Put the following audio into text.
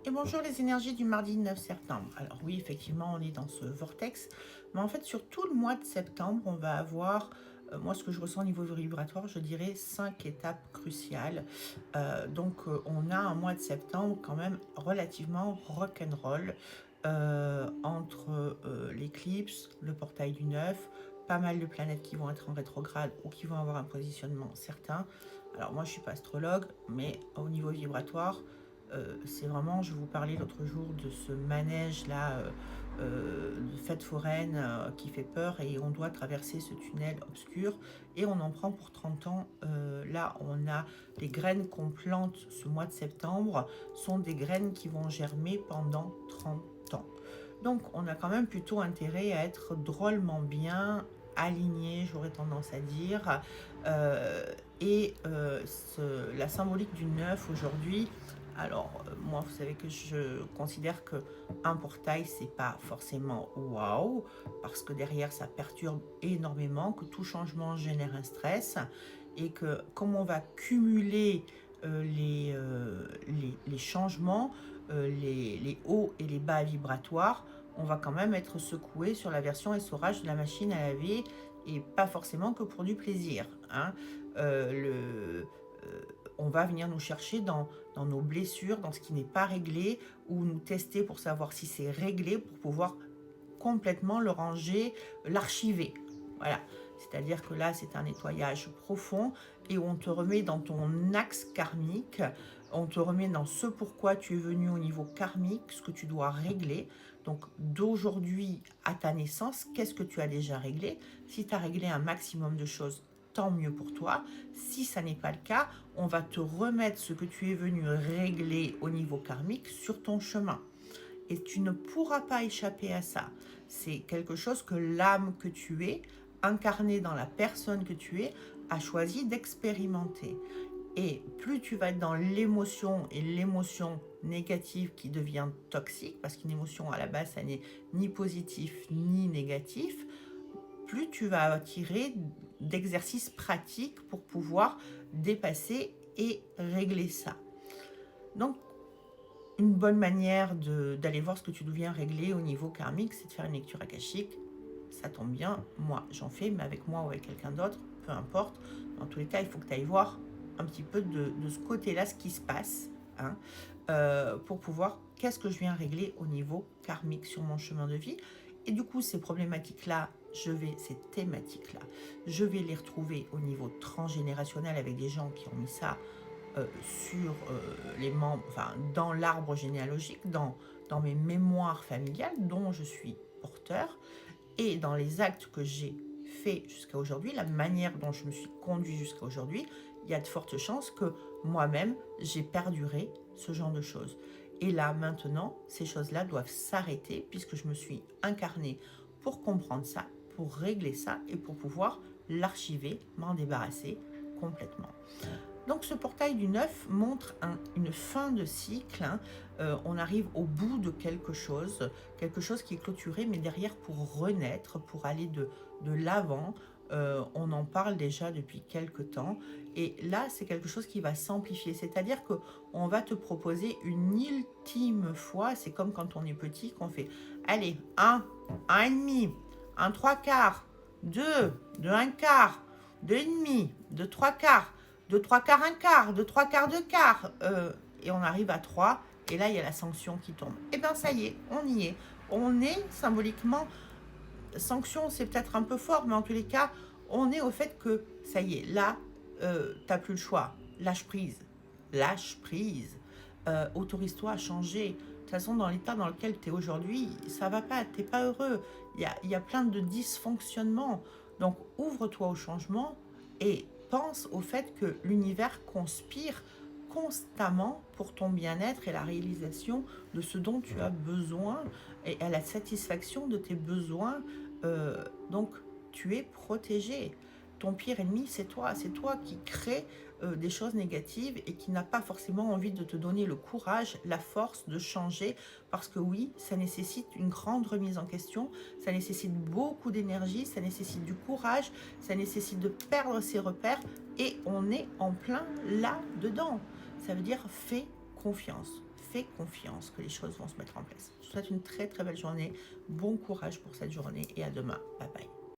Et bonjour les énergies du mardi 9 septembre. Alors oui, effectivement, on est dans ce vortex, mais en fait, sur tout le mois de septembre, on va avoir, moi, ce que je ressens au niveau vibratoire, je dirais 5 étapes cruciales. On a un mois de septembre quand même relativement rock'n'roll entre l'éclipse, le portail du 9, pas mal de planètes qui vont être en rétrograde ou qui vont avoir un positionnement certain. Alors moi, je ne suis pas astrologue, mais au niveau vibratoire, c'est vraiment, je vous parlais l'autre jour de ce manège-là de fête foraine qui fait peur et on doit traverser ce tunnel obscur et on en prend pour 30 ans. Là, on a les graines qu'on plante ce mois de septembre sont des graines qui vont germer pendant 30 ans. Donc, on a quand même plutôt intérêt à être drôlement bien aligné, j'aurais tendance à dire. La symbolique du 9 aujourd'hui, alors moi vous savez que je considère que un portail c'est pas forcément waouh parce que derrière ça perturbe énormément, que tout changement génère un stress et que comme on va cumuler les changements, les hauts et les bas vibratoires, on va quand même être secoué sur la version essorage de la machine à laver et pas forcément que pour du plaisir, hein. On va venir nous chercher dans nos blessures, dans ce qui n'est pas réglé, ou nous tester pour savoir si c'est réglé, pour pouvoir complètement le ranger, l'archiver. Voilà. C'est-à-dire que là, c'est un nettoyage profond et on te remet dans ton axe karmique, on te remet dans ce pourquoi tu es venu au niveau karmique, ce que tu dois régler. Donc d'aujourd'hui à ta naissance, qu'est-ce que tu as déjà réglé? Si tu as réglé un maximum de choses, tant mieux pour toi. Si ça n'est pas le cas, on va te remettre ce que tu es venu régler au niveau karmique sur ton chemin. Et tu ne pourras pas échapper à ça. C'est quelque chose que l'âme que tu es, incarnée dans la personne que tu es, a choisi d'expérimenter. Et plus tu vas être dans l'émotion et l'émotion négative qui devient toxique, parce qu'une émotion à la base, ça n'est ni positif ni négatif, plus tu vas attirer d'exercices pratiques pour pouvoir dépasser et régler ça. Donc, une bonne manière d'aller voir ce que tu deviens régler au niveau karmique, c'est de faire une lecture akashique. Ça tombe bien, moi j'en fais, mais avec moi ou avec quelqu'un d'autre, peu importe. Dans tous les cas, il faut que tu ailles voir un petit peu de ce côté-là, ce qui se passe, hein, pour pouvoir, qu'est-ce que je viens régler au niveau karmique sur mon chemin de vie. Et du coup, ces problématiques-là, ces thématiques-là, je vais les retrouver au niveau transgénérationnel avec des gens qui ont mis ça sur les membres, enfin, dans l'arbre généalogique, dans mes mémoires familiales dont je suis porteur et dans les actes que j'ai faits jusqu'à aujourd'hui, la manière dont je me suis conduit jusqu'à aujourd'hui, il y a de fortes chances que moi-même j'ai perduré ce genre de choses. Et là, maintenant, ces choses-là doivent s'arrêter puisque je me suis incarnée pour comprendre ça, pour régler ça et pour pouvoir l'archiver, m'en débarrasser complètement. Donc ce portail du 9 montre une fin de cycle, hein. On arrive au bout de quelque chose qui est clôturé, mais derrière pour renaître, pour aller de l'avant. On en parle déjà depuis quelque temps. Et là, c'est quelque chose qui va s'amplifier. C'est-à-dire qu'on va te proposer une ultime fois, c'est comme quand on est petit, qu'on fait, allez, un et demi, un trois quarts, deux un quart, deux et demi, deux trois quarts, de trois quarts un quart, de trois quarts deux quarts, et on arrive à 3, et là il y a la sanction qui tombe. Et bien ça y est, on y est. On est symboliquement, sanction c'est peut-être un peu fort, mais en tous les cas, on est au fait que ça y est, là, t'as plus le choix. Lâche prise. Lâche prise. Autorise-toi à changer. De toute façon, dans l'état dans lequel tu es aujourd'hui, ça va pas, t'es pas heureux. Il y a plein de dysfonctionnements. Donc ouvre-toi au changement et pense au fait que l'univers conspire constamment pour ton bien-être et la réalisation de ce dont tu as besoin et à la satisfaction de tes besoins. Donc, tu es protégé. Ton pire ennemi, c'est toi. C'est toi qui crée des choses négatives et qui n'a pas forcément envie de te donner le courage, la force de changer. Parce que oui, ça nécessite une grande remise en question, ça nécessite beaucoup d'énergie, ça nécessite du courage, ça nécessite de perdre ses repères et on est en plein là-dedans. Ça veut dire fais confiance. fais confiance que les choses vont se mettre en place. Je vous souhaite une très très belle journée. Bon courage pour cette journée et à demain. Bye bye.